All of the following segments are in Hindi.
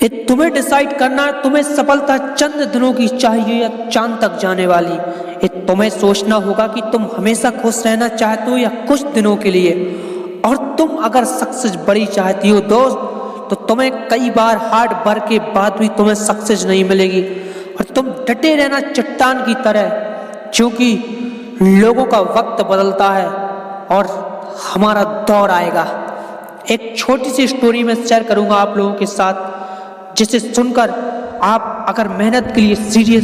ये तुम्हें डिसाइड करना है, तुम्हें सफलता चंद दिनों की चाहिए या चांद तक जाने वाली। ये तुम्हें सोचना होगा कि तुम हमेशा खुश रहना चाहते हो या कुछ दिनों के लिए। और तुम अगर सक्सेस बड़ी चाहती हो दोस्त, तो तुम्हें कई बार हार्ड वर्क के बाद भी तुम्हें सक्सेस नहीं मिलेगी। और तुम डटे रहना चट्टान की तरह, क्योंकि लोगों का वक्त बदलता है और हमारा दौर आएगा। एक छोटी सी स्टोरी में शेयर करूंगा आप लोगों के साथ, जिसे सुनकर आप अगर मेहनत के लिए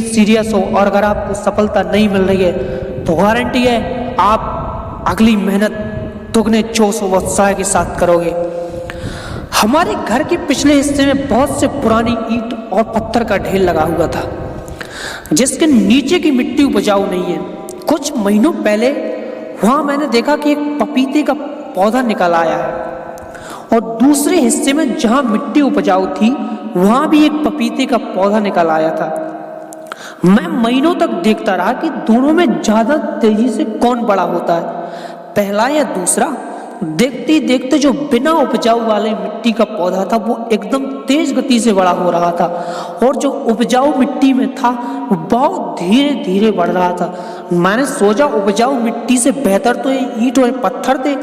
सीरियस हो और अगर आपको सफलता नहीं मिल रही है तो गारंटी है आप अगली मेहनत दुगने जोश और उत्साह के साथ करोगे। हमारे घर के पिछले हिस्से में बहुत से पुरानी ईंट और पत्थर का ढेर लगा हुआ था, जिसके नीचे की मिट्टी उपजाऊ नहीं है। कुछ महीनों पहले वहां मैंने देखा कि एक पपीते का पौधा निकल आया है, और दूसरे हिस्से में जहां मिट्टी उपजाऊ थी वहां भी एक पपीते का पौधा निकल आया था। मैं महीनों तक देखता रहा कि दोनों में ज्यादा तेजी से कौन बड़ा होता है, पहला या दूसरा। देखते ही देखते जो बिना उपजाऊ वाले मिट्टी का पौधा था वो एकदम तेज गति से बड़ा हो रहा था, और जो उपजाऊ मिट्टी में था वो बहुत धीरे धीरे बढ़ रहा था। मैंने सोचा उपजाऊ मिट्टी से बेहतर तो ये ईंट और पत्थर थे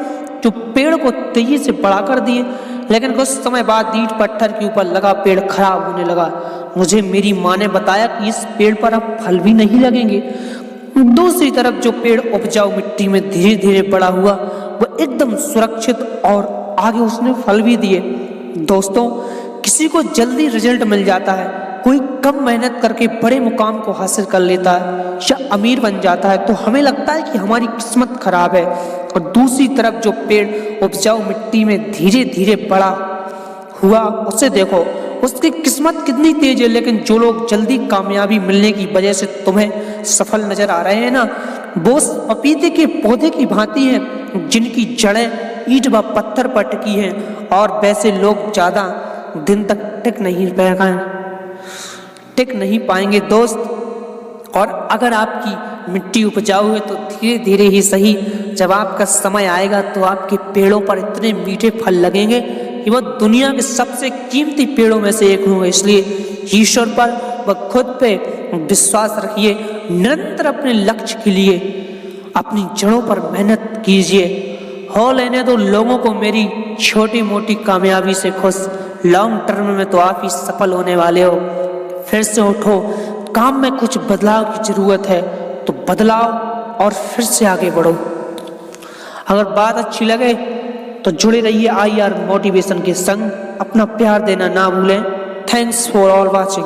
जो पेड़ को तेजी से बढ़ा कर दिए। लेकिन कुछ समय बाद ईंट पत्थर के ऊपर लगा पेड़ खराब होने लगा। मुझे मेरी माँ ने बताया कि इस पेड़ पर अब फल भी नहीं लगेंगे। दूसरी तरफ जो पेड़ उपजाऊ मिट्टी में धीरे धीरे बड़ा हुआ वो एकदम सुरक्षित, और आगे उसने फल भी दिए। दोस्तों, किसी को जल्दी रिजल्ट मिल जाता है, कोई कम मेहनत करके बड़े मुकाम को हासिल कर लेता है या अमीर बन जाता है, तो हमें लगता है कि हमारी किस्मत खराब है। और दूसरी तरफ जो पेड़ उपजाऊ मिट्टी में धीरे धीरे बड़ा हुआ, उसे देखो, उसकी किस्मत कितनी तेज है। लेकिन जो लोग जल्दी कामयाबी मिलने की वजह से तुम्हें सफल नजर आ रहे हैं ना, वो पपीते के पौधे की भांति हैं जिनकी जड़ें ईंट व पत्थर पर टिकी हैं। और वैसे लोग ज्यादा दिन तक टिक नहीं पाएंगे दोस्त। और अगर आपकी मिट्टी उपजाऊ है तो धीरे धीरे ही सही, जब आपका समय आएगा तो आपके पेड़ों पर इतने मीठे फल लगेंगे कि वह दुनिया के सबसे कीमती पेड़ों में से एक होंगे। इसलिए ईश्वर पर व खुद पे विश्वास रखिए, निरंतर अपने लक्ष्य के लिए अपनी जड़ों पर मेहनत कीजिए। हो लेने दो लोगों को मेरी छोटी मोटी कामयाबी से खुश, लॉन्ग टर्म में तो आप ही सफल होने वाले हो। फिर से उठो, काम में कुछ बदलाव की जरूरत है तो बदलाव और फिर से आगे बढ़ो। अगर बात अच्छी लगे तो जुड़े रहिए IR मोटिवेशन के संग। अपना प्यार देना ना भूलें। Thanks for all watching.